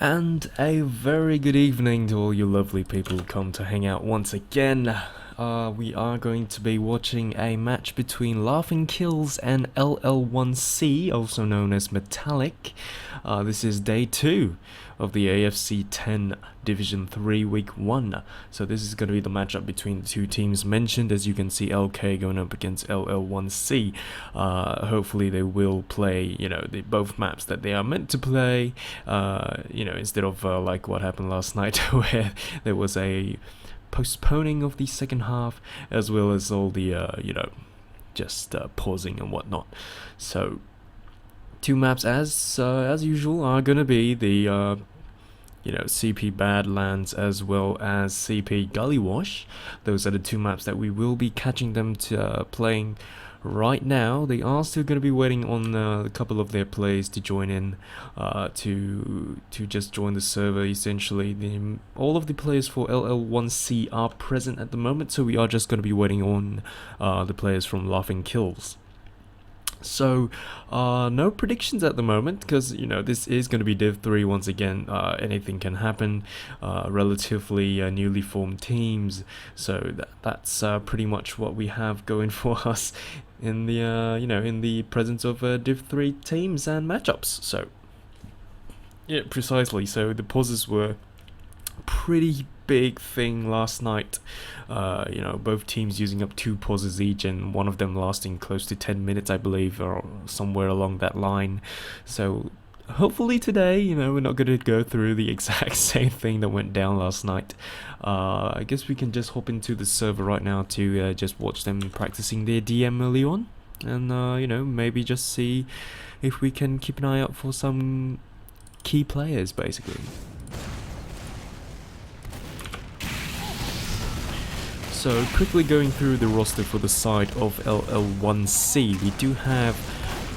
And a very good evening to all you lovely people who come to hang out once again. We are going to be watching a match between Laughing Kills and LL1c, also known as Metallic. This is day 2 of the AFC 10 Division 3 Week 1. So this is going to be the matchup between the two teams mentioned. As you can see, LK going up against LL1c. Hopefully they will play, the both maps that they are meant to play, instead of like what happened last night where there was a postponing of the second half, as well as all the, just pausing and whatnot. So two maps as usual are going to be the CP Badlands as well as CP Gullywash. Those are the two maps that we will be catching them to playing right now. They are still going to be waiting on a couple of their players to join in, to just join the server. Essentially, all of the players for LL1c are present at the moment, so we are just going to be waiting on the players from Laughing Kills. So, no predictions at the moment, because, this is going to be Div 3 once again. Anything can happen, relatively newly formed teams, so that's pretty much what we have going for us in the, in the presence of Div 3 teams and matchups. So, yeah, precisely. So, the pauses were pretty big thing last night. Both teams using up 2 pauses each, and one of them lasting close to 10 minutes, I believe, or somewhere along that line. So hopefully today, we're not going to go through the exact same thing that went down last night. I guess we can just hop into the server right now to just watch them practicing their DM early on, and maybe just see if we can keep an eye out for some key players, basically. So quickly going through the roster for the side of LL1c, we do have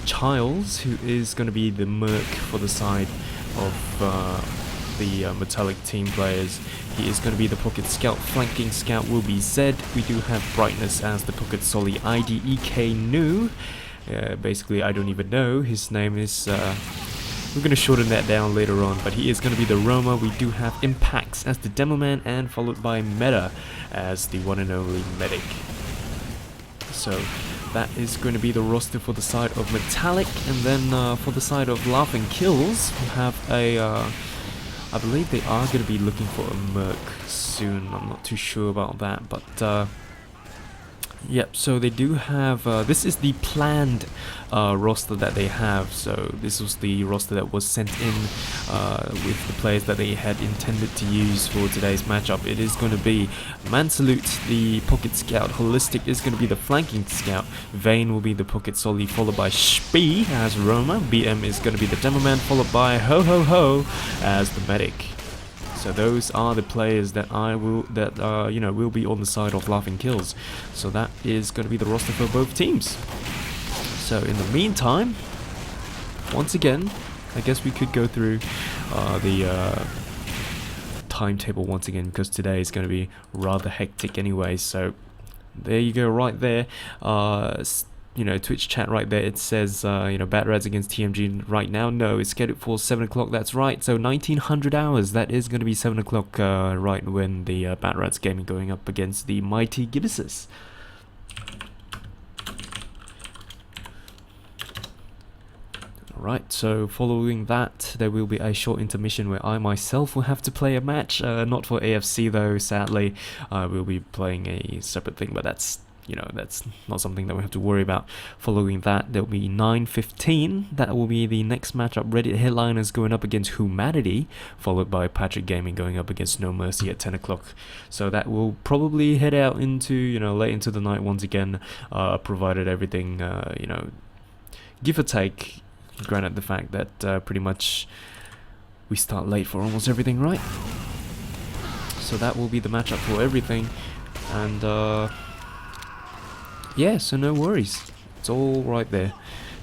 Childs, who is going to be the merc for the side of the Metallic team players. He is going to be the pocket scout. Flanking scout will be Zed. We do have Brightness as the pocket solly IDEK new. Basically, I don't even know. His name is... we're going to shorten that down later on, but he is going to be the Roma. We do have Impacts as the Demo Man, and followed by Meta as the one and only Medic. So that is going to be the roster for the side of Metallic, and then for the side of Laughing Kills, we have a... I believe they are going to be looking for a merc soon. I'm not too sure about that, but... Yep, so they do have, this is the planned roster that they have. So this was the roster that was sent in with the players that they had intended to use for today's matchup. It is going to be Mansalute, the pocket scout. Holistic is going to be the flanking scout. Vane will be the pocket solly, followed by Spee as Roma. BM is going to be the demo man, followed by Ho Ho Ho as the medic. So those are the players that will be on the side of Laughing Kills. So that is going to be the roster for both teams. So in the meantime, once again, I guess we could go through the timetable once again, because today is going to be rather hectic anyway. So there you go, right there. Twitch chat right there, it says, Bat Rats against TMG right now. No, it's scheduled for 7 o'clock, that's right. So 1900 hours, that is going to be 7 o'clock, right when the Bat Rats game is going up against the mighty Gibbises. Alright, so following that, there will be a short intermission where I myself will have to play a match. Not for AFC though, sadly. I will be playing a separate thing, but that's not something that we have to worry about. Following that, there will be 9:15. That will be the next matchup. Reddit Headliners going up against Humanity, followed by Patrick Gaming going up against No Mercy at 10 o'clock. So that will probably head out into, late into the night once again, provided everything, give or take, granted the fact that pretty much we start late for almost everything, right? So that will be the matchup for everything. And, yeah, so no worries. It's all right there.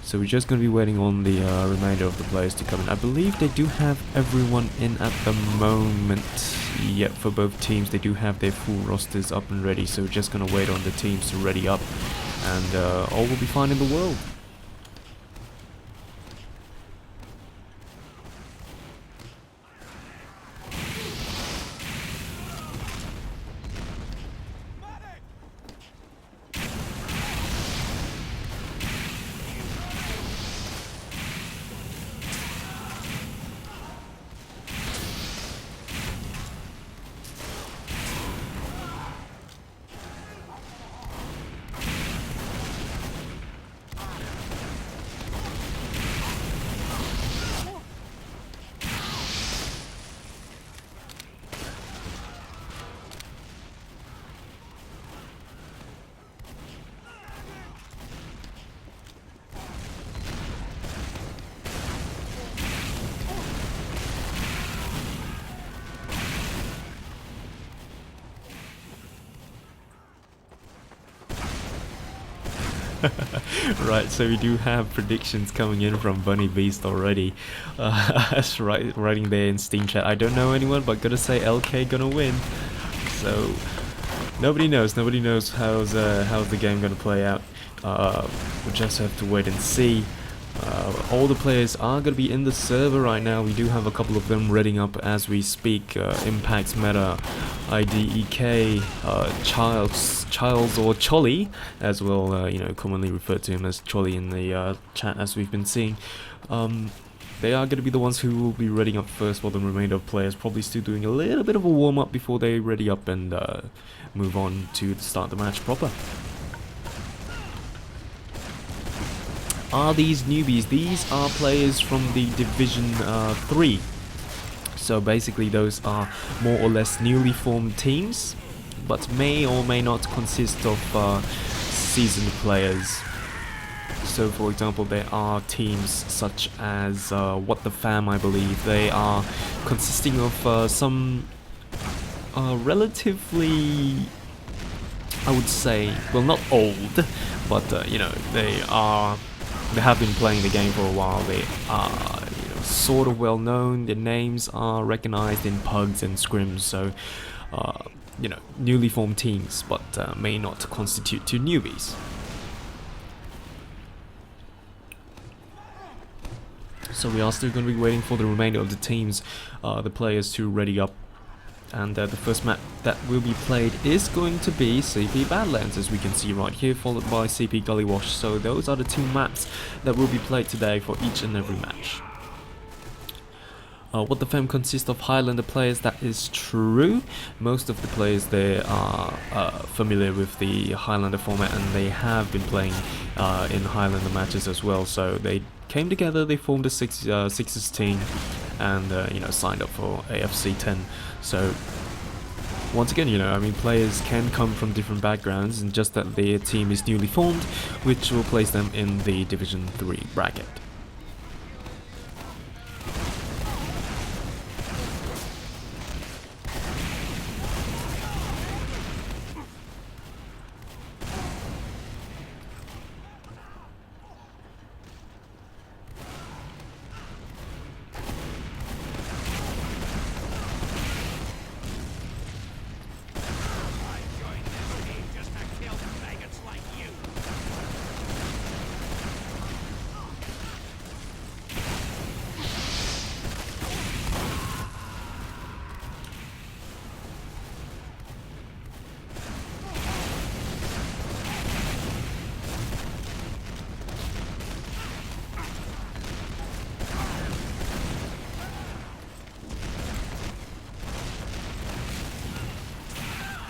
So we're just going to be waiting on the remainder of the players to come in. I believe they do have everyone in at the moment. Yep, for both teams, they do have their full rosters up and ready. So we're just going to wait on the teams to ready up. And all will be fine in the world. Right, so we do have predictions coming in from Bunny Beast already. That's right, writing there in Steam chat. I don't know anyone, but gotta say LK gonna win. So nobody knows. Nobody knows how's the game gonna play out. We'll just have to wait and see. All the players are going to be in the server right now. We do have a couple of them reading up as we speak. Impacts Meta, IDEK, Childs or Cholly, as well, you know, commonly referred to him as Cholly in the chat as we've been seeing. They are going to be the ones who will be readying up first, while the remainder of players probably still doing a little bit of a warm-up before they ready up and move on to start the match proper. Are these newbies? These are players from the Division 3. So basically those are more or less newly formed teams, but may or may not consist of seasoned players. So for example, there are teams such as What the Fam, I believe. They are consisting of some relatively, I would say, well, not old, but you know, they have been playing the game for a while. They are, you know, sort of well known. Their names are recognized in pugs and scrims. So, you know, newly formed teams, but may not constitute to newbies. So we are still going to be waiting for the remainder of the teams, the players to ready up. And the first map that will be played is going to be CP Badlands, as we can see right here, followed by CP Gully Wash. So those are the two maps that will be played today for each and every match. What the Fam consists of Highlander players, that is true. Most of the players there are familiar with the Highlander format, and they have been playing in Highlander matches as well. So they came together, they formed a sixes team, and you know, signed up for AFC 10. So once again, you know, I mean, players can come from different backgrounds, and just that their team is newly formed, which will place them in the Division 3 bracket.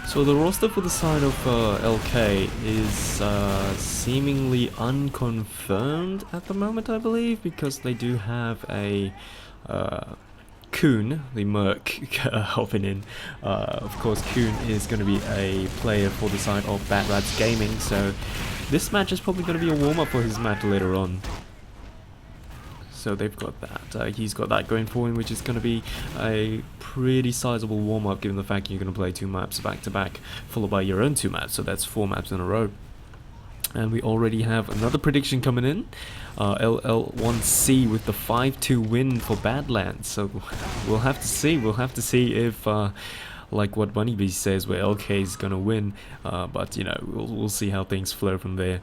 So the roster for the side of LK is seemingly unconfirmed at the moment, I believe, because they do have a Kuhn, the Merc, hopping in. Of course, Kuhn is going to be a player for the side of Bad Rats Gaming, so this match is probably going to be a warm-up for his match later on. So they've got that. He's got that going for him, which is going to be a pretty sizable warm-up, given the fact you're going to play 2 maps back-to-back, followed by your own 2 maps. So that's 4 maps in a row. And we already have another prediction coming in. LL1c with the 5-2 win for Badlands. So we'll have to see. We'll have to see if, like what Bunnybeast says, where LK is going to win. But, you know, we'll see how things flow from there.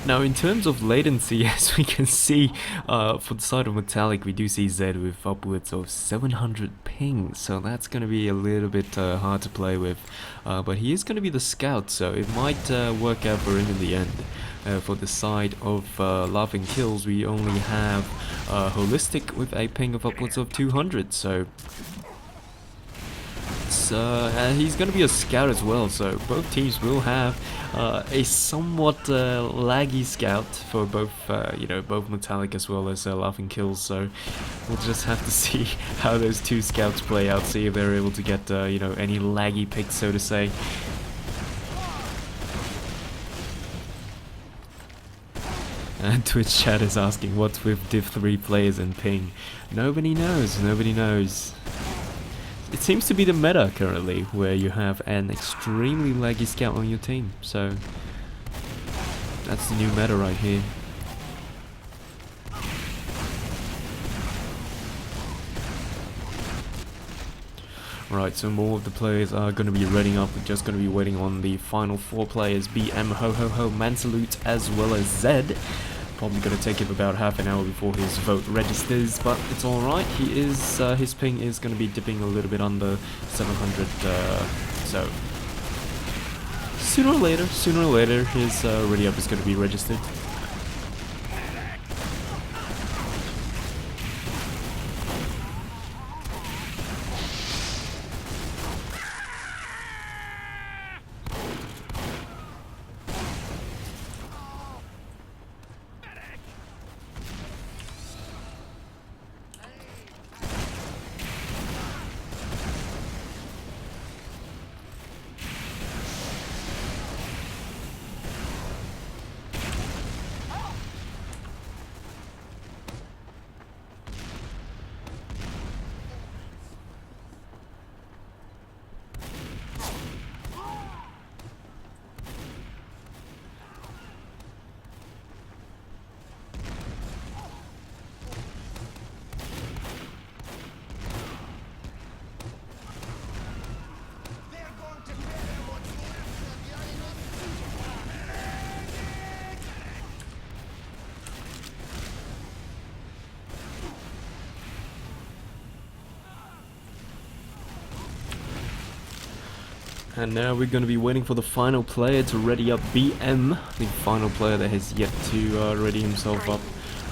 Now, in terms of latency, as we can see, for the side of Metallic, we do see Zed with upwards of 700 ping, so that's going to be a little bit hard to play with. But he is going to be the scout, so it might work out for him in the end. For the side of Laughing Kills, we only have Holistic with a ping of upwards of 200, so he's going to be a scout as well, so both teams will have a somewhat laggy scout for both, both Metallic as well as Laughing Kills, so we'll just have to see how those two scouts play out, see if they're able to get, any laggy picks, so to say. And Twitch chat is asking, what's with Div 3 players and ping? Nobody knows, nobody knows. It seems to be the meta currently, where you have an extremely laggy scout on your team, so that's the new meta right here. Right, so more of the players are going to be readying up. We're just going to be waiting on the final 4 players, BM, Ho Ho Ho, Mansalute, as well as Zed. Probably going to take him about half an hour before his vote registers, but it's alright. He is, his ping is going to be dipping a little bit under 700, so sooner or later, his ready up is going to be registered. And now we're going to be waiting for the final player to ready up, BM, the final player that has yet to ready himself up.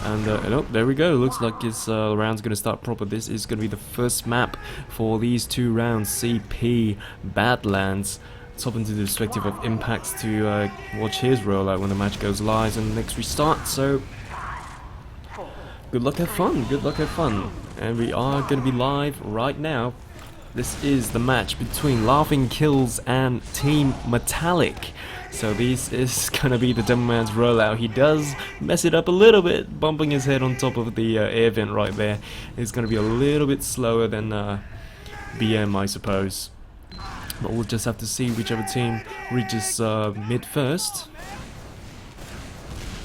And oh, there we go, looks like his round's going to start proper. This is going to be the first map for these 2 rounds, CP Badlands. Let's hop into the perspective of Impacts to watch his rollout when the match goes live and the next restart. So, good luck, have fun, good luck, have fun. And we are going to be live right now. This is the match between Laughing Kills and Team Metallic. So this is gonna be the Demoman's rollout. He does mess it up a little bit, bumping his head on top of the air vent right there. It's gonna be a little bit slower than BM, I suppose. But we'll just have to see whichever team reaches mid first.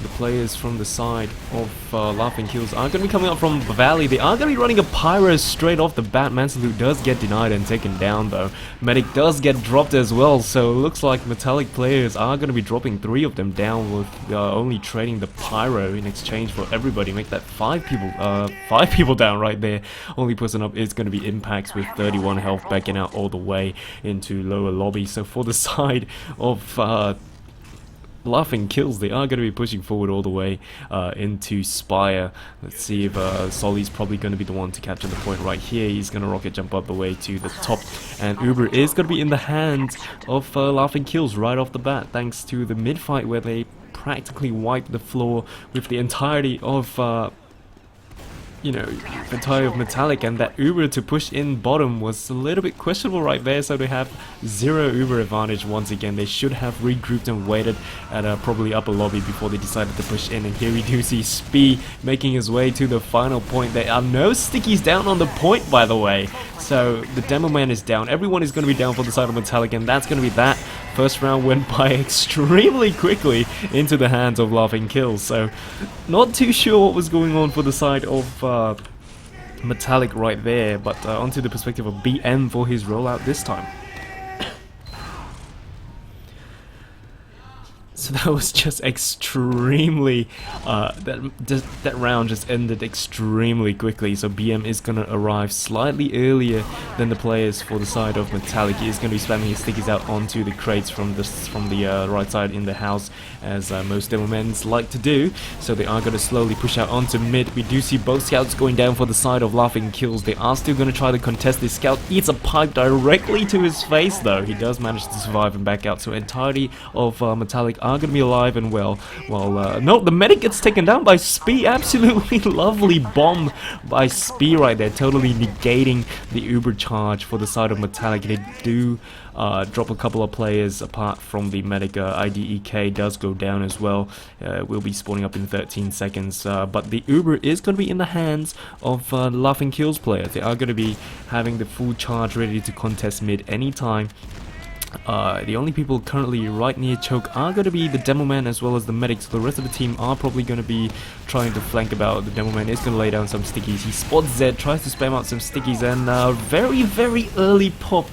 The players from the side of Laughing Kills are going to be coming up from the valley. They are going to be running a pyro straight off the bat. Mansalute does get denied and taken down though. Medic does get dropped as well, so it looks like Metallic players are going to be dropping 3 of them down with only trading the pyro in exchange for everybody. Make that 5 people down right there. Only person up is going to be Impacts with 31 health, backing out all the way into lower lobby. So for the side of Laughing Kills, they are going to be pushing forward all the way into Spire. Let's see if Solly's probably going to be the one to capture the point right here. He's going to rocket jump up the way to the top, and Uber is going to be in the hands of Laughing Kills right off the bat, thanks to the mid fight where they practically wiped the floor with the entirety of the entirety of Metallic, and that Uber to push in bottom was a little bit questionable right there, so they have 0 Uber advantage once again. They should have regrouped and waited at probably upper lobby before they decided to push in, and here we do see Spee making his way to the final point. There are no stickies down on the point, by the way, so the Demo Man is down. Everyone is going to be down for the side of Metallic, and that's going to be that. First round went by extremely quickly into the hands of Laughing Kills, so not too sure what was going on for the side of Metallic right there, but onto the perspective of BM for his rollout this time. So that was just extremely, that round just ended extremely quickly. So BM is gonna arrive slightly earlier than the players for the side of Metallic. He is gonna be spamming his stickies out onto the crates from the right side in the house, as most demomen like to do. So they are gonna slowly push out onto mid. We do see both scouts going down for the side of Laughing Kills. They are still gonna try to contest this. Scout eats a pipe directly to his face though. He does manage to survive and back out. So entirety of Metallic are going to be alive and well, while no, the medic gets taken down by Spee. Absolutely lovely bomb by Spee right there, totally negating the Uber charge for the side of Metallic. They do drop a couple of players apart from the medic. IDEK does go down as well. Will be spawning up in 13 seconds, but the Uber is going to be in the hands of Laughing Kills players. They are going to be having the full charge ready to contest mid anytime. The only people currently right near choke are going to be the Demoman as well as the medic, so the rest of the team are probably going to be trying to flank about. The Demoman is going to lay down some stickies. He spots Zed, tries to spam out some stickies, and very early pop,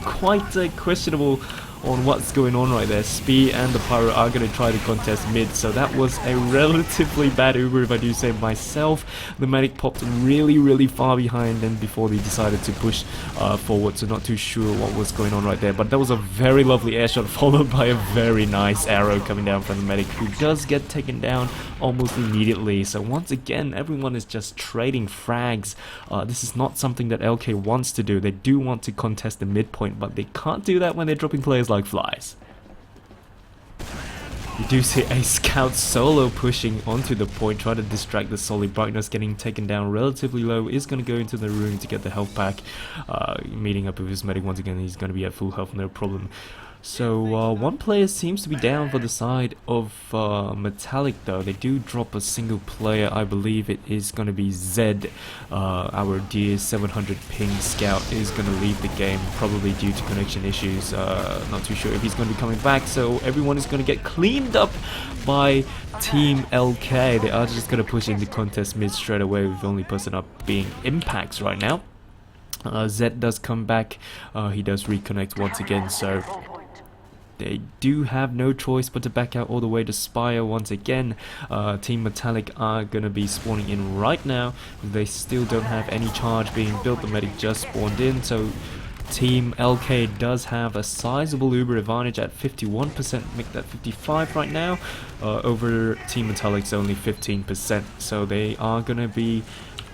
quite questionable on what's going on right there. Spee and the Pyro are going to try to contest mid, so that was a relatively bad Uber if I do say myself. The medic popped really far behind them before they decided to push forward, so not too sure what was going on right there. But that was a very lovely air shot followed by a very nice arrow coming down from the medic, who does get taken down almost immediately. So once again, everyone is just trading frags. This is not something that LK wants to do. They do want to contest the midpoint, but they can't do that when they're dropping players like flies. You do see a scout solo pushing onto the point, try to distract the solid. Brightness getting taken down relatively low, is going to go into the room to get the health pack. Meeting up with his medic once again, he's going to be at full health, no problem. So one player seems to be down for the side of Metallic though. They do drop a single player. I believe it is going to be Zed. Our dear 700 ping scout is going to leave the game, probably due to connection issues. Not too sure if he's going to be coming back, so everyone is going to get cleaned up by Team LK. They are just going to push into contest mid straight away, with the only person up being Impacts right now. Zed does come back. He does reconnect once again, so they do have no choice but to back out all the way to Spire once again. Team Metallic are going to be spawning in right now. They still don't have any charge being built. The medic just spawned in, so Team LK does have a sizable Uber advantage at 51%, make that 55 right now. Over Team Metallic's only 15%, so they are going to be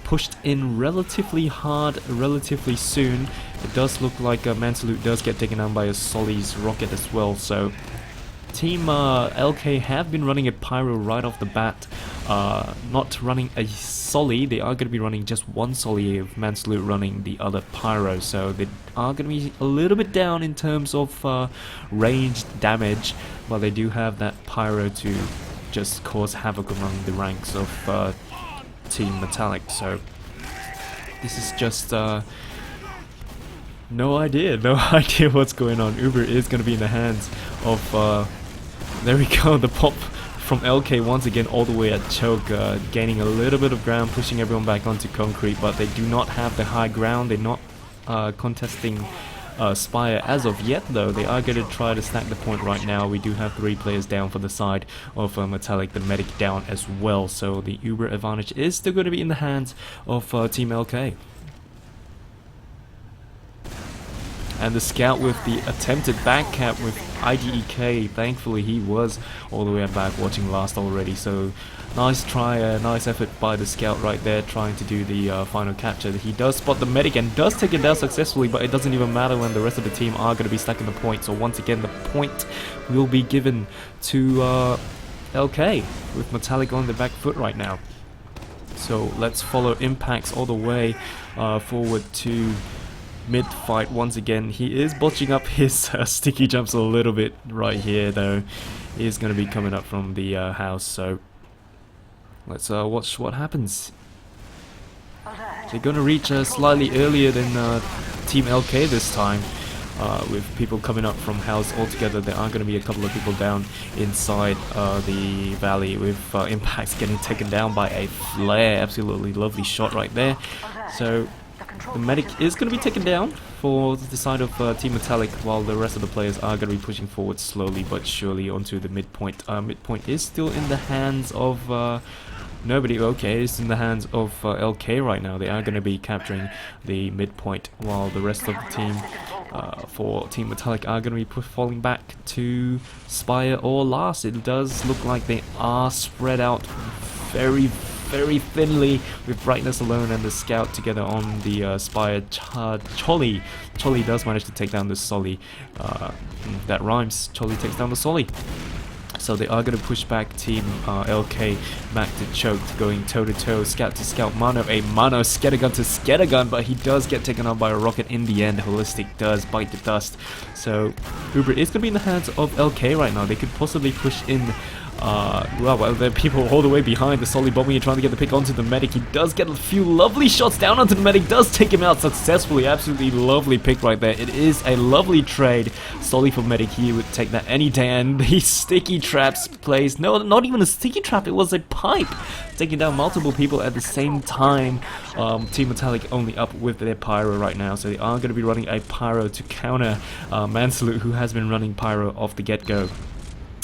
pushed in relatively hard, relatively soon. It does look like Mansalute does get taken down by a Solly's rocket as well, so Team LK have been running a Pyro right off the bat, not running a Solly. They are going to be running just one Solly, of Mansalute running the other Pyro, so they are going to be a little bit down in terms of ranged damage, but they do have that Pyro to just cause havoc among the ranks of Team Metallic. So this is just no idea what's going on. Uber is going to be in the hands of there we go, the pop from LK once again all the way at choke, gaining a little bit of ground, pushing everyone back onto concrete, but they do not have the high ground. They're not contesting Spire as of yet though. They are going to try to stack the point right now. We do have 3 players down for the side of Metallic, the medic down as well, so the Uber advantage is still going to be in the hands of Team LK. And the scout with the attempted back cap with IDEK, thankfully he was all the way back watching last already, so nice try, nice effort by the scout right there, trying to do the final capture. He does spot the medic and does take it down successfully, but it doesn't even matter when the rest of the team are going to be stacking the point. So once again the point will be given to LK, with Metallic on the back foot right now. So let's follow Impacts all the way forward to mid fight once again. He is botching up his sticky jumps a little bit right here though. He is going to be coming up from the house, so let's watch what happens. They're going to reach slightly earlier than Team LK this time, with people coming up from house altogether. There are going to be a couple of people down inside the valley, with Impacts getting taken down by a flare. Absolutely lovely shot right there. So the medic is going to be taken down. for the side of Team Metallic, while the rest of the players are going to be pushing forward slowly but surely onto the midpoint. Midpoint is still in the hands of nobody. Okay, it's in the hands of LK right now. They are going to be capturing the midpoint, while the rest of the team for Team Metallic are going to be falling back to Spire or Last. It does look like they are spread out very thinly, with Brightness alone and the Scout together on the Spire. Cholly does manage to take down the Solly. That rhymes. Cholly takes down the Solly. So they are going to push back Team LK back to Choked, going toe-to-toe, Scout to Scout, Mano, Scattergun to Scattergun, but he does get taken on by a rocket in the end. Holistic does bite the dust. So Uber is going to be in the hands of LK right now. They could possibly push in well, there are people all the way behind the Solly bombing and trying to get the pick onto the medic. He does get a few lovely shots down onto the medic, does take him out successfully. Absolutely lovely pick right there. It is a lovely trade. Solly for medic, he would take that any day, and the sticky traps plays, no, not even a sticky trap, it was a pipe, taking down multiple people at the same time. Team Metallic only up with their pyro right now, so they are going to be running a pyro to counter Mansalute, who has been running pyro off the get-go.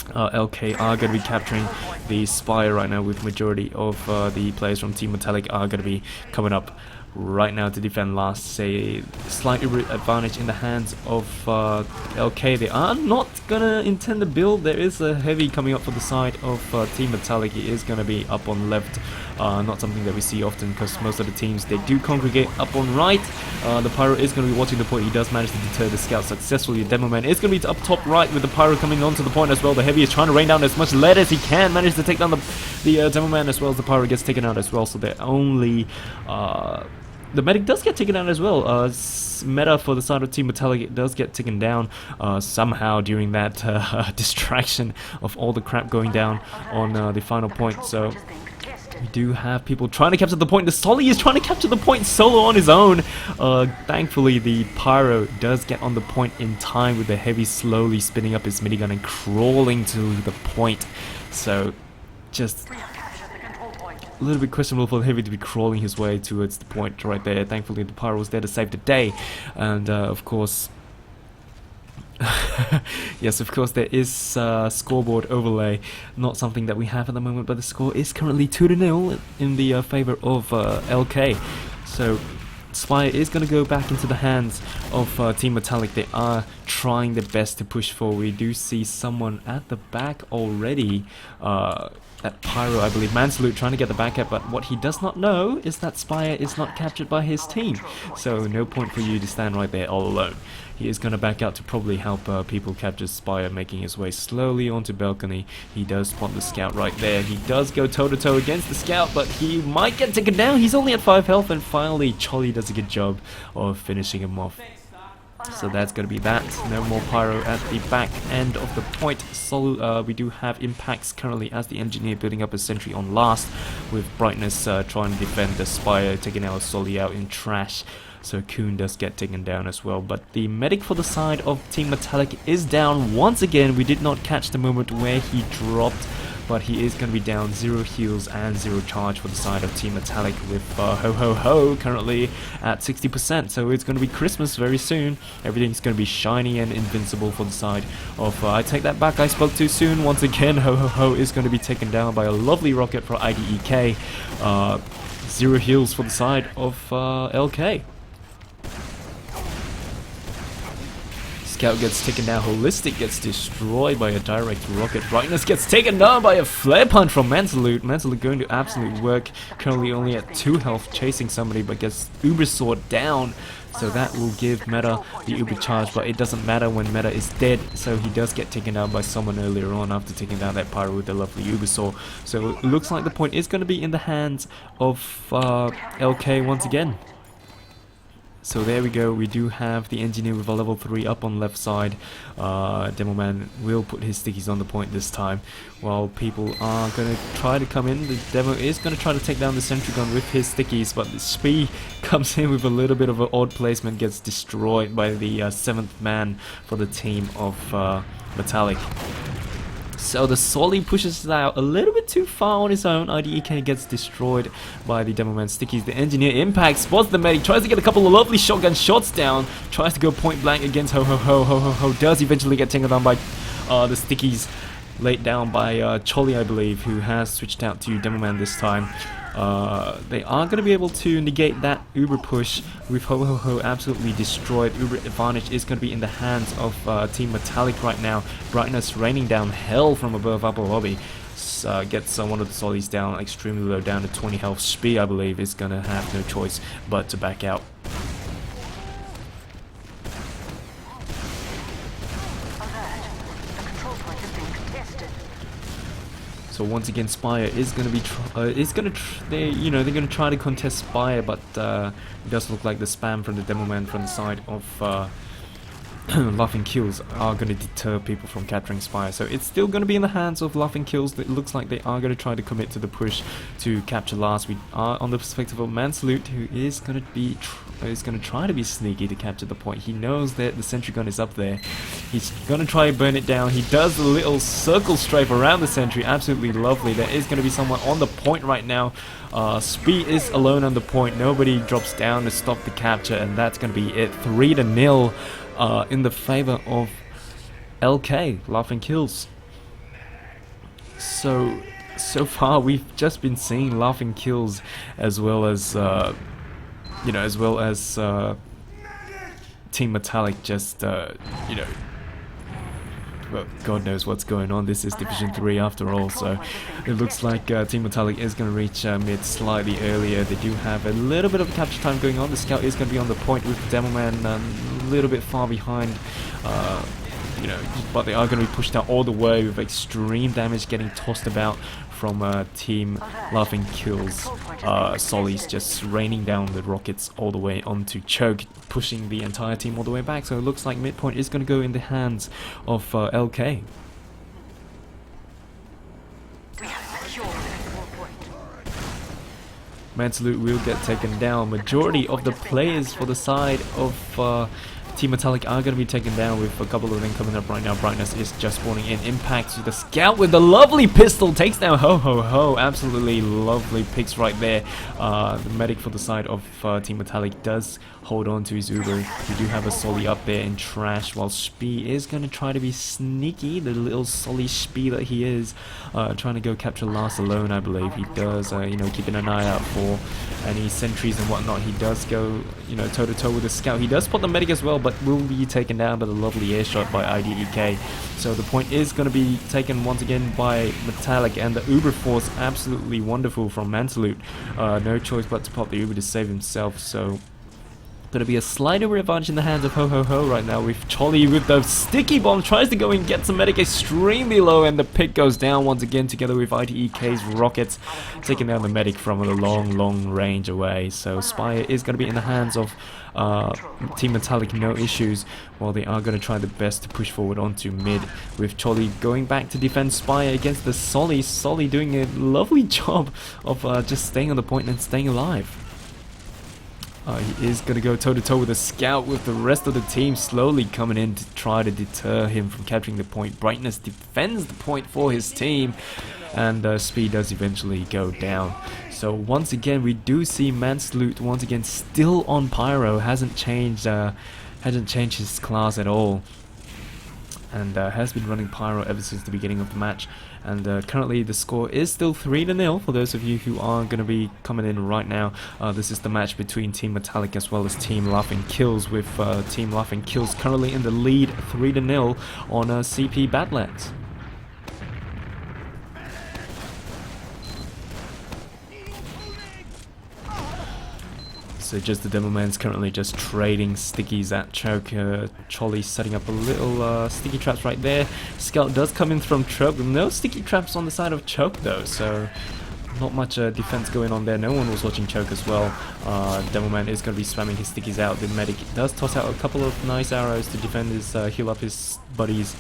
LK are going to be capturing the Spire right now, with majority of the players from Team Metallic are going to be coming up right now to defend Last. Say slight advantage in the hands of LK. They are not gonna intend to build. There is a heavy coming up for the side of Team Metallic. It is gonna be up on left. Not something that we see often, because most of the teams, they do congregate up on right. The Pyro is going to be watching the point. He does manage to deter the Scout successfully. The Demo Man is going to be up top right, with the Pyro coming onto the point as well. The Heavy is trying to rain down as much lead as he can. Manage to take down the Demo Man, as well as the Pyro gets taken out as well. So they're only... the medic does get taken out as well. Meta for the side of Team Metallic, it does get taken down somehow during that distraction of all the crap going down on the final point. So we do have people trying to capture the point. The Solly is trying to capture the point solo on his own. Thankfully, the Pyro does get on the point in time, with the Heavy slowly spinning up his minigun and crawling to the point. So just a little bit questionable for the Heavy to be crawling his way towards the point right there. Thankfully, the Pyro was there to save the day. And of course... yes, of course, there is scoreboard overlay, not something that we have at the moment, but the score is currently 2-0 in the favor of LK. So Spire is going to go back into the hands of Team Metallic. They are trying their best to push forward. We do see someone at the back already. That Pyro, I believe, Mansalute, trying to get the back up, but what he does not know is that Spire is not captured by his team. So no point for you to stand right there all alone. He is going to back out to probably help people capture Spire, making his way slowly onto balcony. He does spot the Scout right there. He does go toe-to-toe against the Scout, but he might get taken down. He's only at 5 health, and finally Cholly does a good job of finishing him off. So that's going to be that. No more Pyro at the back end of the point. We do have impacts currently as the Engineer building up a sentry on Last, with Brightness trying to defend the Spire, taking our Solly out in trash. So Kuhn does get taken down as well. But the medic for the side of Team Metallic is down once again. We did not catch the moment where he dropped, but he is going to be down. 0 heals and 0 charge for the side of Team Metallic, with Ho Ho Ho currently at 60%. So it's going to be Christmas very soon. Everything's going to be shiny and invincible for the side of... I take that back, I spoke too soon. Once again, Ho Ho Ho is going to be taken down by a lovely rocket for IDEK. 0 heals for the side of LK. Scout gets taken down. Holistic gets destroyed by a direct rocket. Brightness gets taken down by a flare punch from Mansalute. Mansalute going to absolute work. Currently only at 2 health, chasing somebody, but gets Uber Sword down. So that will give Meta the Uber charge, but it doesn't matter when Meta is dead. So he does get taken down by someone earlier on after taking down that Pyro with the lovely Uber Sword. So it looks like the point is going to be in the hands of LK once again. So there we go, we do have the Engineer with a level 3 up on left side. Demo Man will put his stickies on the point this time, while people are going to try to come in. The Demo is going to try to take down the sentry gun with his stickies, but the Spee comes in with a little bit of an odd placement, gets destroyed by the 7th man for the team of Metallic. So the Solly pushes it out a little bit too far on his own. IDEK gets destroyed by the Demoman Stickies. The Engineer Impact spots the medic, tries to get a couple of lovely shotgun shots down, tries to go point blank against Ho Ho Ho. Ho Ho Ho does eventually get taken down by the Stickies, laid down by Cholly, I believe, who has switched out to Demoman this time. They are going to be able to negate that Uber push with Ho Ho Ho absolutely destroyed. Uber advantage is going to be in the hands of Team Metallic right now. Brightness raining down hell from above upper lobby. Gets one of the Sollies down extremely low, down to 20 health. Spee, I believe, is going to have no choice but to back out. So once again, Spire is going to be they're going to try to contest Spire, but it does look like the spam from the Demoman from the side of Laughing Kills are going to deter people from capturing Spire. So it's still going to be in the hands of Laughing Kills. It looks like they are going to try to commit to the push to capture last. We are on the perspective of Mansalute, who is going to try to be sneaky to capture the point. He knows that the sentry gun is up there. He's going to try and burn it down. He does the little circle strafe around the sentry. Absolutely lovely. There is going to be someone on the point right now. Spee is alone on the point. Nobody drops down to stop the capture, and that's going to be it. 3-0 in the favor of LK, Laughing Kills. So far we've just been seeing Laughing Kills as well as Team Metallic just well, God knows what's going on. This is Division 3 after all, so it looks like Team Metallic is going to reach mid slightly earlier. They do have a little bit of capture time going on. The scout is going to be on the point with Demoman a little bit far behind. But they are going to be pushed out all the way with extreme damage getting tossed about from Team Laughing Kills. Solly's just raining down the rockets all the way onto Choke, pushing the entire team all the way back. So it looks like midpoint is going to go in the hands of LK. Mansalute will get taken down. Majority of the players for the side of Team Metallic are going to be taken down, with a couple of them coming up right now. Brightness is just spawning in. Impacts with the scout with the lovely pistol. Takes down Ho Ho Ho. Absolutely lovely picks right there. The medic for the side of Team Metallic does hold on to his Uber. We do have a Solly up there in trash, while Spee is going to try to be sneaky. The little Solly Spee that he is. Trying to go capture last alone, I believe. He does, keeping an eye out for any sentries and whatnot. He does go, toe to toe with the scout. He does spot the medic as well, but will be taken down by the lovely air shot by IDEK. So the point is going to be taken once again by Metallic, and the Uber force absolutely wonderful from Mansalute. No choice but to pop the Uber to save himself. So going to be a slight over advantage in the hands of Ho Ho Ho right now, with Cholly with the sticky bomb, tries to go and get some medic extremely low, and the pick goes down once again together with IDEK's rockets, taking down the medic from a long range away. So Spire is going to be in the hands of Team Metallic, no issues, while they are going to try the best to push forward onto mid, with Cholly going back to defend Spire against the Solly. Solly doing a lovely job of just staying on the point and staying alive. He is going to go toe-to-toe with a scout, with the rest of the team slowly coming in to try to deter him from capturing the point. Brightness defends the point for his team, and Speed does eventually go down. So once again, we do see Mansalute once again still on Pyro. Hasn't changed his class at all, and has been running Pyro ever since the beginning of the match. And currently the score is still 3-0 for those of you who are going to be coming in right now. This is the match between Team Metallic as well as Team Laughing Kills, with Team Laughing Kills currently in the lead 3-0 on CP Badlands. So just the Demoman's currently just trading stickies at Choke. Cholly setting up a little sticky traps right there. Scout does come in from Choke. No sticky traps on the side of Choke though, so not much defense going on there. No one was watching Choke as well. Demoman is going to be spamming his stickies out. The medic does toss out a couple of nice arrows to defend his, heal up his buddies.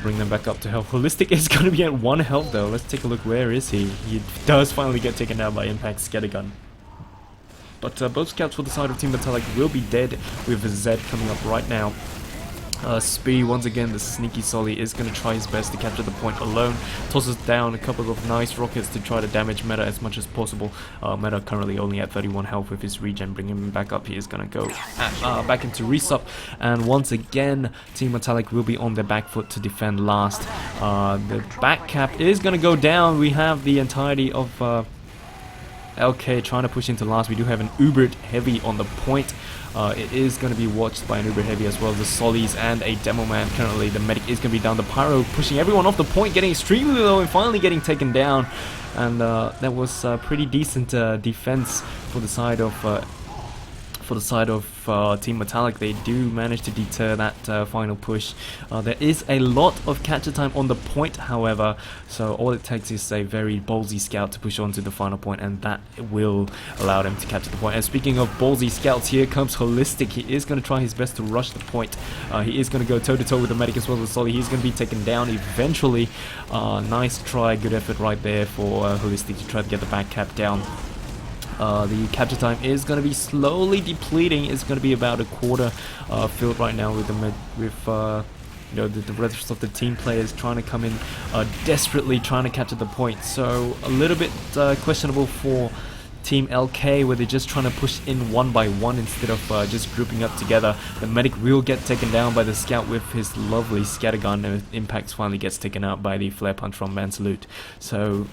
Bring them back up to health. Holistic is going to be at 1 health though. Let's take a look. Where is he? He does finally get taken down by Impact Scattergun. But both scouts for the side of Team Metallic will be dead, with Z coming up right now. Spee, once again, the sneaky Solly is going to try his best to capture the point alone. Tosses down a couple of nice rockets to try to damage Meta as much as possible. Meta currently only at 31 health with his regen, bringing him back up. He is going to go back into resup. And once again, Team Metallic will be on their back foot to defend last. The back cap is going to go down. We have the entirety of LK trying to push into last. We do have an Ubered heavy on the point. It is going to be watched by an Uber Heavy as well as the Solis and a Demo Man. Currently the medic is going to be down. The Pyro pushing everyone off the point, getting extremely low and finally getting taken down. And that was pretty decent defense for the side of Team Metallic. They do manage to deter that final push. There is a lot of capture time on the point, however, so all it takes is a very ballsy scout to push on to the final point, and that will allow them to capture the point. And speaking of ballsy scouts, here comes Holistic. He is going to try his best to rush the point. He is going to go toe-to-toe with the medic as well as Solly. He's going to be taken down eventually. Nice try, good effort right there for Holistic to try to get the back cap down. The capture time is going to be slowly depleting. It's going to be about a quarter filled right now with the rest of the team players trying to come in desperately trying to capture the point. So a little bit questionable for Team LK, where they're just trying to push in one by one instead of just grouping up together. The medic will get taken down by the scout with his lovely scattergun, and Impacts finally gets taken out by the flare punch from Mansalute. So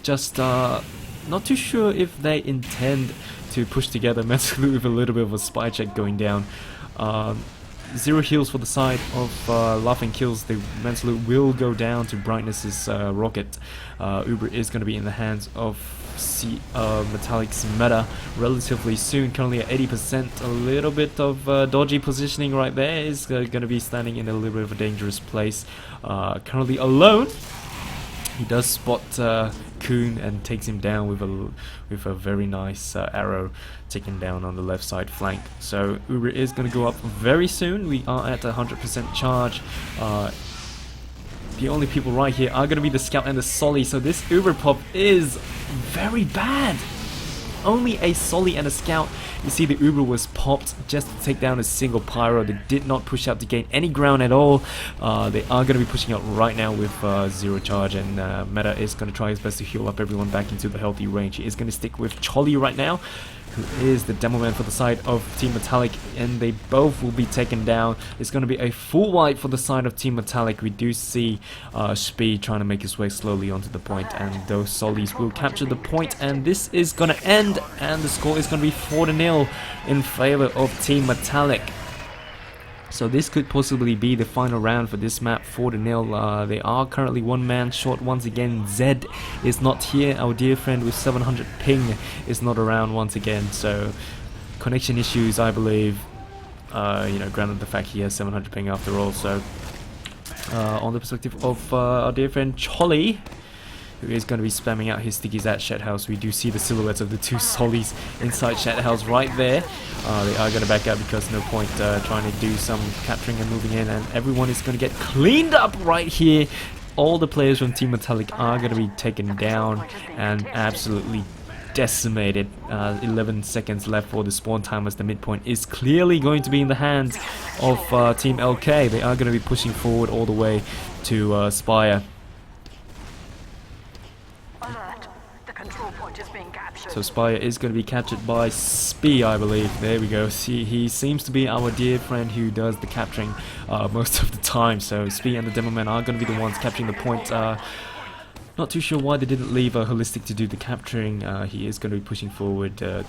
just not too sure if they intend to push together. Mansalute with a little bit of a spy check going down. 0 heals for the side of Laughing Kills. The Mansalute will go down to Brightness's rocket. Uber is going to be in the hands of Metallic's Meta relatively soon. Currently at 80%. A little bit of dodgy positioning right there. Is going to be standing in a little bit of a dangerous place. Currently alone. He does spot Kuhn and takes him down with a very nice arrow, taken down on the left side flank. So Uber is going to go up very soon. We are at 100% charge. The only people right here are going to be the Scout and the Solly. So this Uber pop is very bad. Only a Solly and a Scout. You see the Uber was popped just to take down a single Pyro. They did not push out to gain any ground at all. They are going to be pushing out right now with 0 charge, and Meta is going to try his best to heal up everyone back into the healthy range. He is going to stick with Cholly right now, who is the Demo Man for the side of Team Metallic, and they both will be taken down. It's going to be a full wipe for the side of Team Metallic. We do see Speed trying to make his way slowly onto the point, and those Solis will capture the point, and this is going to end, and the score is going to be 4-0 in favor of Team Metallic. So this could possibly be the final round for this map, 4-0. They are currently one man short once again. Zed is not here. Our dear friend with 700 ping is not around once again. So connection issues, I believe. Granted the fact he has 700 ping after all. So on the perspective of our dear friend Cholly, who is going to be spamming out his stickies at Shed House. We do see the silhouettes of the two Solis inside Shed House right there. They are going to back out because no point trying to do some capturing and moving in, and everyone is going to get cleaned up right here. All the players from Team Metallic are going to be taken down and absolutely decimated. 11 seconds left for the spawn time, as the midpoint is clearly going to be in the hands of Team LK. They are going to be pushing forward all the way to Spire. So Spire is going to be captured by Spee, I believe. There we go. See, he seems to be our dear friend who does the capturing most of the time. So Spee and the Demo Man are going to be the ones capturing the point. Not too sure why they didn't leave Holistic to do the capturing. He is going to be pushing forward to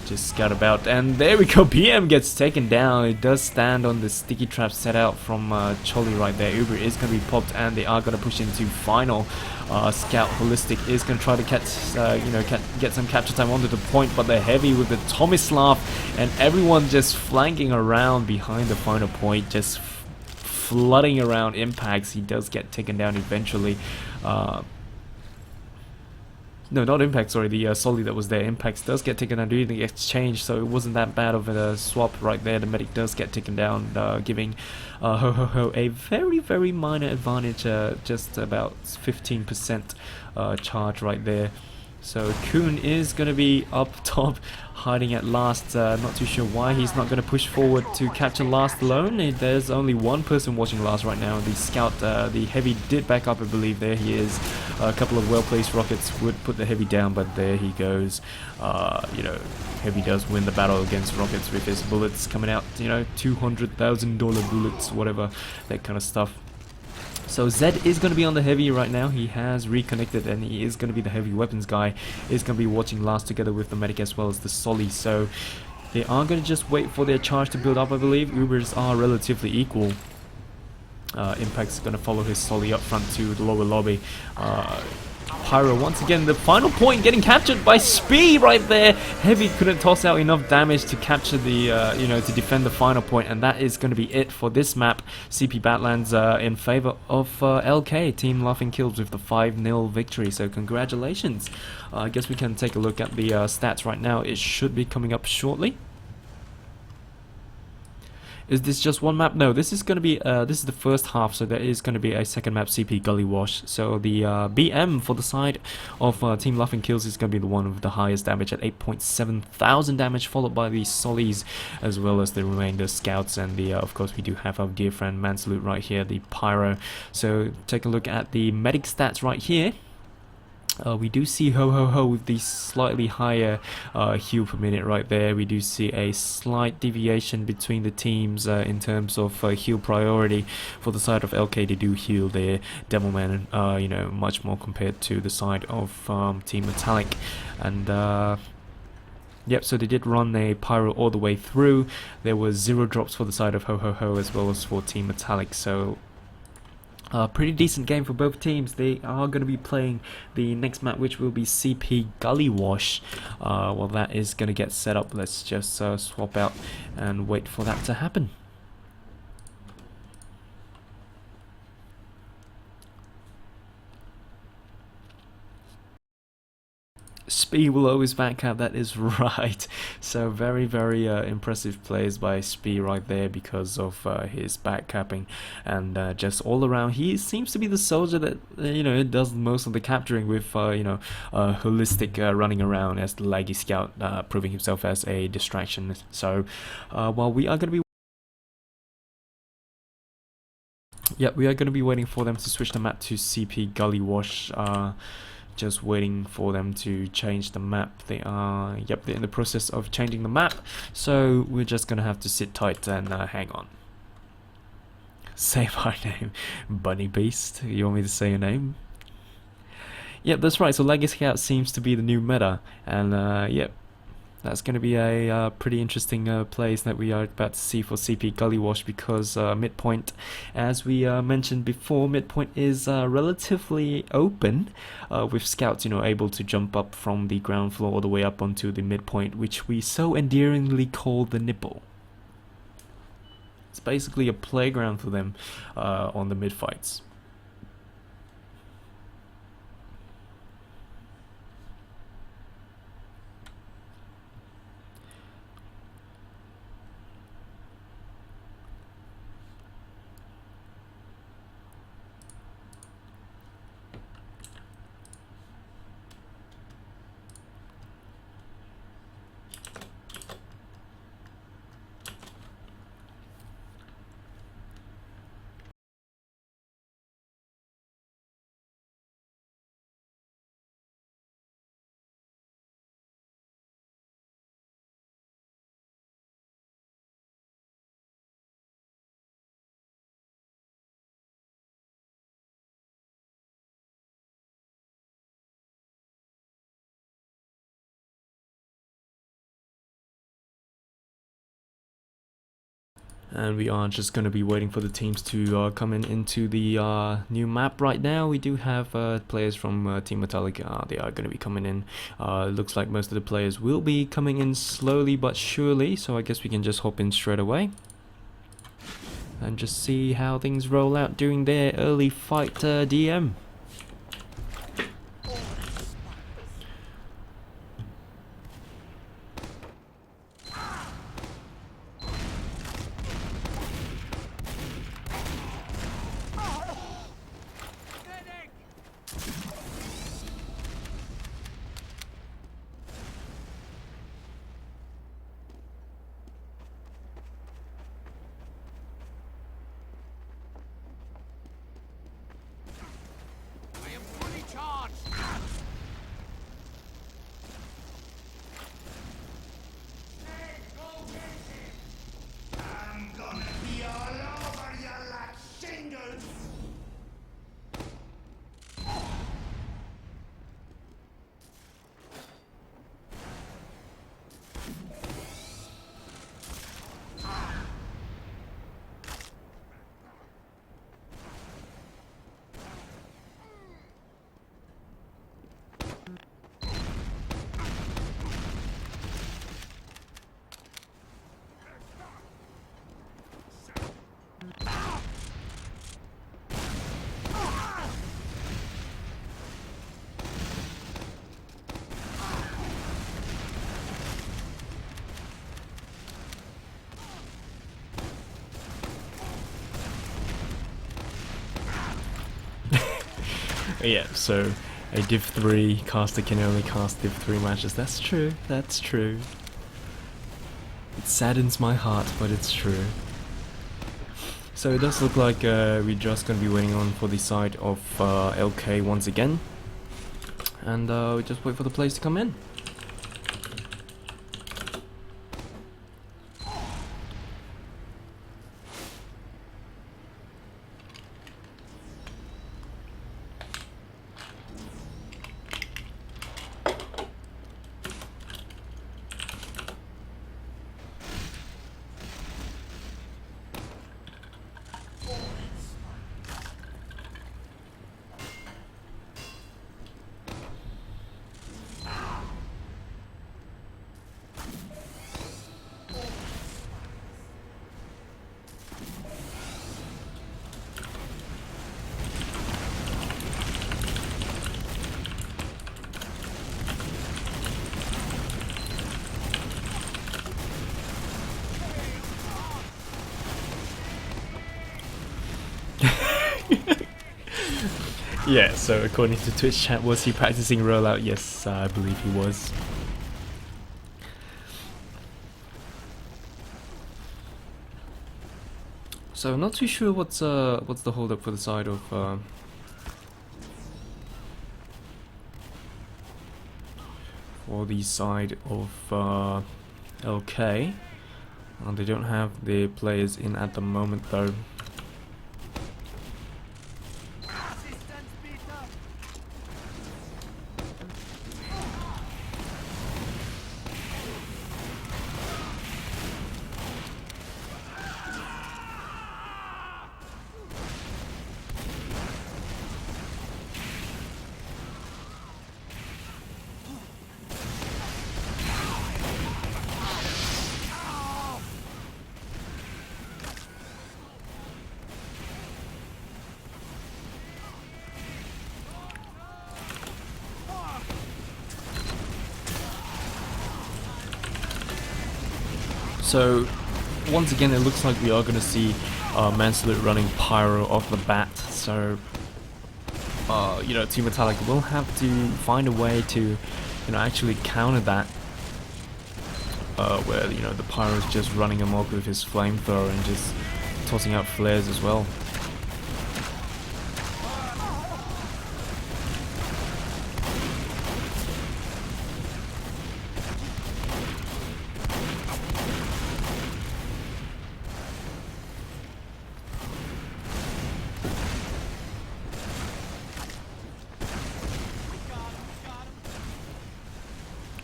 just scout about. And there we go. PM gets taken down. It does stand on the sticky trap set out from Cholly right there. Uber is going to be popped, and they are going to push into final. Scout Holistic is going to try to get some capture time onto the point, but they're heavy with the Tomislav, and everyone just flanking around behind the final point, just flooding around Impacts. He does get taken down eventually. No, not Impact, sorry, the Solly that was there. Impacts does get taken down during the exchange, so it wasn't that bad of a swap right there. The medic does get taken down, giving a very, very minor advantage, just about 15% charge right there. So Kuhn is going to be up top, hiding at last. Not too sure why he's not going to push forward to capture last alone. There's only one person watching last right now. The scout, the heavy did back up, I believe. There he is. A couple of well-placed rockets would put the heavy down, but there he goes. You know, heavy does win the battle against rockets with his bullets coming out. You know, $200,000 bullets, whatever, that kind of stuff. So Zed is going to be on the heavy right now. He has reconnected and he is going to be the heavy weapons guy. He's going to be watching last together with the medic as well as the Solly. So they are going to just wait for their charge to build up, I believe. Ubers are relatively equal. Impact's going to follow his Solly up front to the lower lobby. Pyro once again, the final point getting captured by Spee right there. Heavy couldn't toss out enough damage to capture the, you know, to defend the final point, and that is going to be it for this map. CP Badlands in favor of LK, Team Laughing Kills with the 5-0 victory, so congratulations. I guess we can take a look at the stats right now. It should be coming up shortly. Is this just one map? No, this is going to be, this is the first half, so there is going to be a second map, CP Gully Wash. So the BM for the side of Team Laughing Kills is going to be the one with the highest damage at 8.7 thousand damage, followed by the Sollies, as well as the remainder scouts, and the, of course, we do have our dear friend Mansalute right here, the Pyro. So take a look at the medic stats right here. We do see Ho Ho Ho with the slightly higher heal per minute right there. We do see a slight deviation between the teams in terms of heal priority. For the side of LK, they do heal their Devilman, you know, much more compared to the side of Team Metallic. And yep, so they did run a Pyro all the way through. There was 0 drops for the side of Ho Ho Ho as well as for Team Metallic. So pretty decent game for both teams. They are going to be playing the next map, which will be CP Gully Wash. Well, that is going to get set up. Let's just swap out and wait for that to happen. Spee will always back up, that is right. So very, very impressive plays by Spee right there because of his back capping and just all around. He seems to be the soldier that, you know, does most of the capturing with, you know, holistic running around as the laggy scout, proving himself as a distraction. So while we are going to be we are going to be waiting for them to switch the map to CP Gully Wash. Just waiting for them to change the map. They are, yep, they're in the process of changing the map, so we're just gonna have to sit tight and hang on. Say my name, Bunny Beast. You want me to say your name? Yep, that's right. So Laggy Scout seems to be the new meta, and yep, that's going to be a pretty interesting plays that we are about to see for CP Gully Wash, because midpoint, as we mentioned before, midpoint is relatively open, with scouts, you know, able to jump up from the ground floor all the way up onto the midpoint, which we so endearingly call the nipple. It's basically a playground for them on the mid fights. And we are just going to be waiting for the teams to come into the new map right now. We do have players from Team Metallic. They are going to be coming in. Looks like most of the players will be coming in slowly but surely. So I guess we can just hop in straight away and just see how things roll out during their early fight DM. Yeah, so a Div 3 caster can only cast Div 3 matches. That's true, that's true. It saddens my heart, but it's true. So it does look like we're just gonna be waiting on for the side of LK once again. And we just wait for the players to come in. Yeah, so according to Twitch chat, was he practicing rollout? Yes, I believe he was. So I'm not too sure what's the hold up for the side of LK. They don't have the players in at the moment though. So once again, it looks like we are going to see Mansalute running Pyro off the bat. So you know, Team Metallic will have to find a way to, you know, actually counter that. Where, you know, the Pyro is just running amok with his flamethrower and just tossing out flares as well.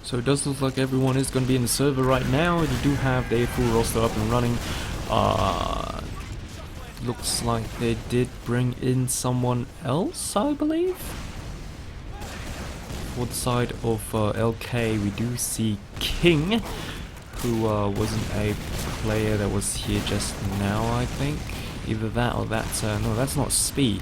So it does look like everyone is going to be in the server right now. They do have their full roster up and running. Looks like they did bring in someone else, I believe. For the side of LK, we do see King, who wasn't a player that was here just now, I think. Either that or that's... no, that's not Speed.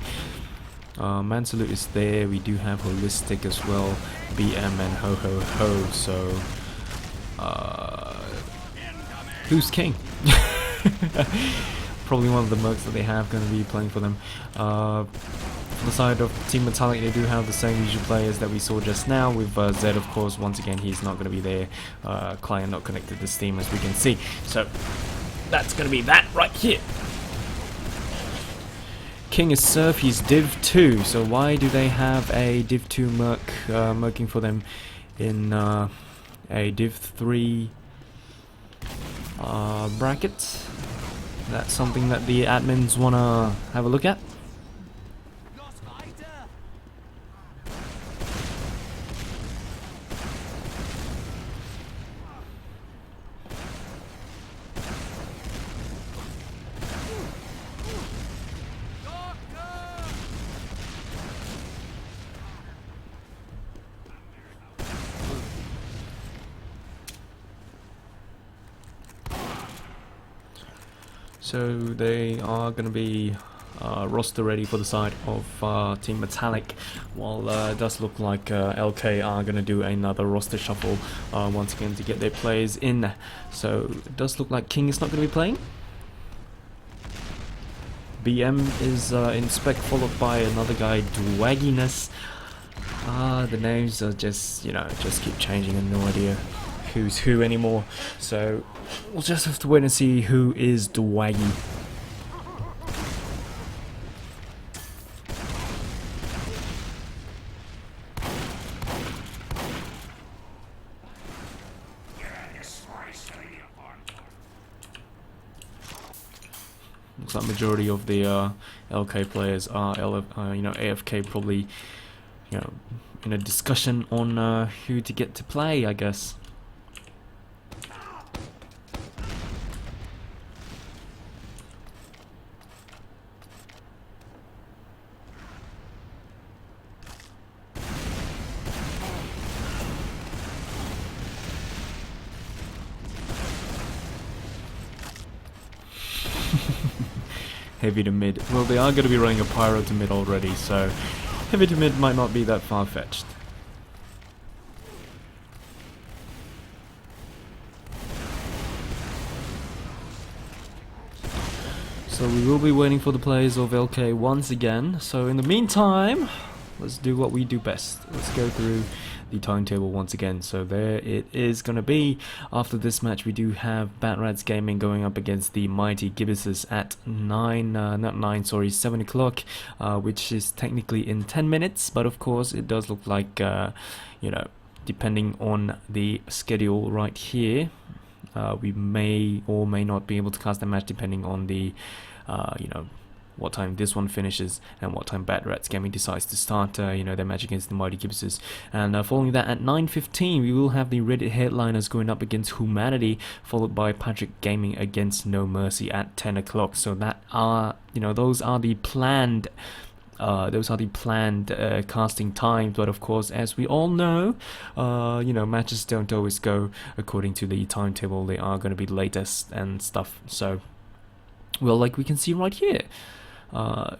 Mansalute is there. We do have Holistic as well, BM and Ho Ho Ho. So who's King? Probably one of the mercs that they have going to be playing for them. On the side of Team Metallic, they do have the same usual players that we saw just now, with Zed, of course. Once again, he's not going to be there. Client not connected to Steam, as we can see. So that's going to be that right here. King is Surf, he's Div 2, so why do they have a Div 2 merc merking for them in a Div 3 bracket? That's something that the admins want to have a look at. So they are going to be roster ready for the side of Team Metallic, while it does look like LK are going to do another roster shuffle once again to get their players in. So it does look like King is not going to be playing. BM is in spec, followed by another guy, Dwagginess. The names are just, you know, just keep changing and no idea who's who anymore. So we'll just have to wait and see who is Dwaggy. Looks like majority of the LK players are you know, AFK, probably, you know, in a discussion on who to get to play, I guess. Heavy to mid. Well, they are going to be running a pyro to mid already, so heavy to mid might not be that far-fetched. So we will be waiting for the players of LK once again. So in the meantime, let's do what we do best. Let's go through the timetable once again. So there it is gonna be. After this match, we do have Bat Rats Gaming going up against the Mighty Gibbuses at 7 o'clock, which is technically in 10 minutes, but of course it does look like, you know, depending on the schedule right here, we may or may not be able to cast the match depending on the, you know, what time this one finishes and what time Bat Rats Gaming decides to start, you know, their match against the Mighty Gibbuses. And following that, at 9:15, we will have the Reddit headliners going up against Humanity, followed by Patrick Gaming against No Mercy at 10 o'clock. So that are, you know, those are the planned casting times. But of course, as we all know, you know, matches don't always go according to the timetable. They are going to be latest and stuff. So, well, like we can see right here,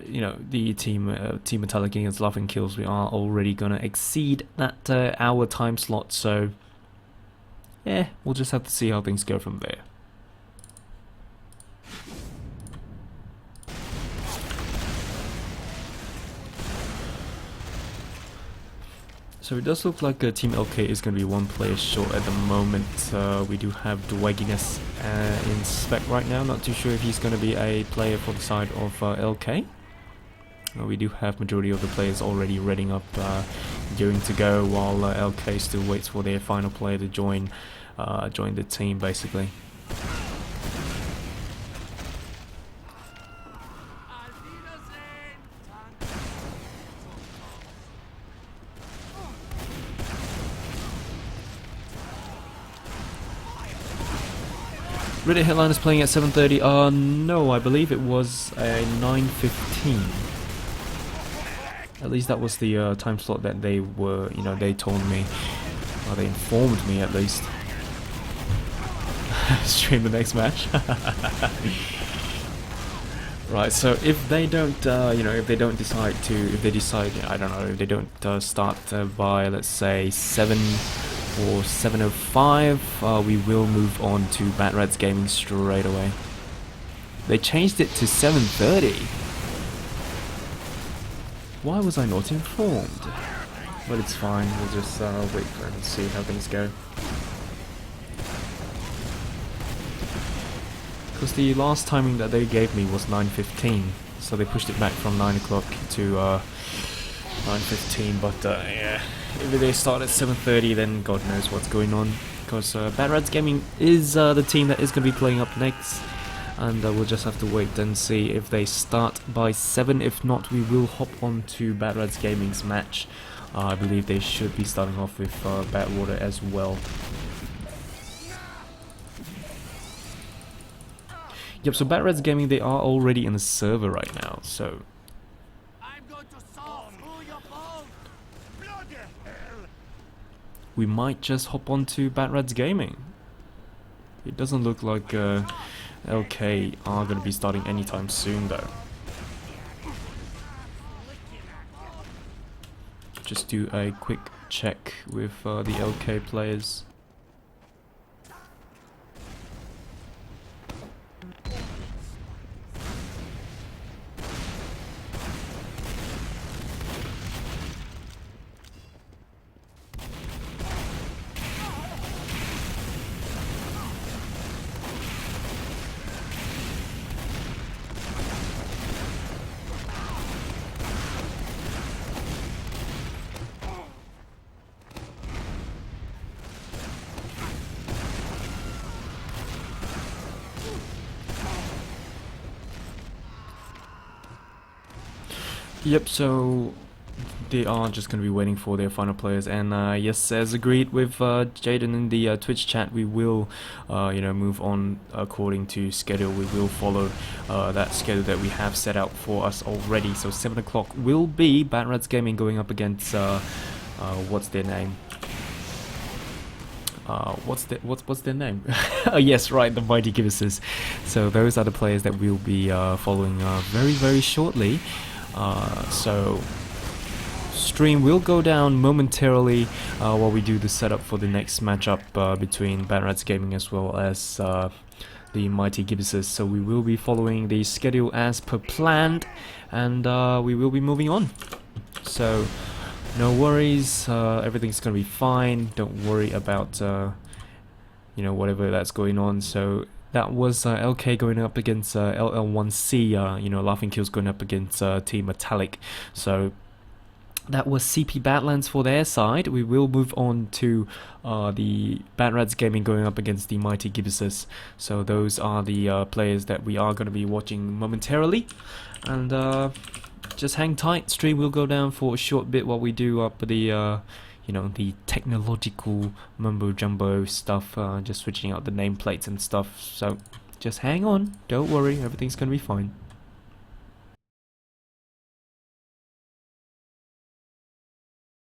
you know, the team Metallic against Laughing Kills, we are already gonna exceed that hour time slot. So yeah, we'll just have to see how things go from there. So it does look like Team LK is going to be one player short at the moment. We do have Dwagginess in spec right now. Not too sure if he's going to be a player for the side of LK. We do have majority of the players already readying up, gearing to go, while LK still waits for their final player to join the team, basically. Reddit headline is playing at 7:30. No, I believe it was a 9:15. At least that was the time slot that they were, you know, they told me, or they informed me at least. Stream the next match. Right. So if they don't, you know, if they decide, I don't know, if they don't start by, let's say, 7 or 7:05, we will move on to Bat Rats Gaming straight away. They changed it to 7:30. Why was I not informed? But it's fine, we'll just wait for them and see how things go. Because the last timing that they gave me was 9:15, so they pushed it back from 9 o'clock to 9:15, but yeah. If they start at 7:30, then God knows what's going on. Because Bat Rats Gaming is the team that is going to be playing up next. And we'll just have to wait and see if they start by 7. If not, we will hop on to Bat Rats Gaming's match. I believe they should be starting off with Batwater as well. Yep, so Bat Rats Gaming, they are already in the server right now, so... we might just hop on to Bat Rats Gaming. It doesn't look like LK are going to be starting anytime soon though. Just do a quick check with the LK players. Yep, so they are just going to be waiting for their final players, and yes, as agreed with Jaden in the Twitch chat, we will move on according to schedule. We will follow that schedule that we have set out for us already. So 7 o'clock will be Bad Rats Gaming going up against what's their name? What's their name? Oh yes, right, the Mighty Gibbouses. So those are the players that we'll be following very shortly. So stream will go down momentarily while we do the setup for the next matchup between Bad Rats Gaming as well as the Mighty Gibbouses. So we will be following the schedule as per planned, and we will be moving on. So no worries, everything's gonna be fine. Don't worry about whatever that's going on. So that was LK going up against LL1c, Laughing Kills going up against Team Metallic. So that was CP Badlands for their side. We will move on to the Bad Rats Gaming going up against the Mighty Gibbouses. So those are the players that we are going to be watching momentarily. And just hang tight, stream will go down for a short bit while we do up the the technological mumbo jumbo stuff, just switching out the nameplates and stuff. So just hang on, don't worry, everything's gonna be fine.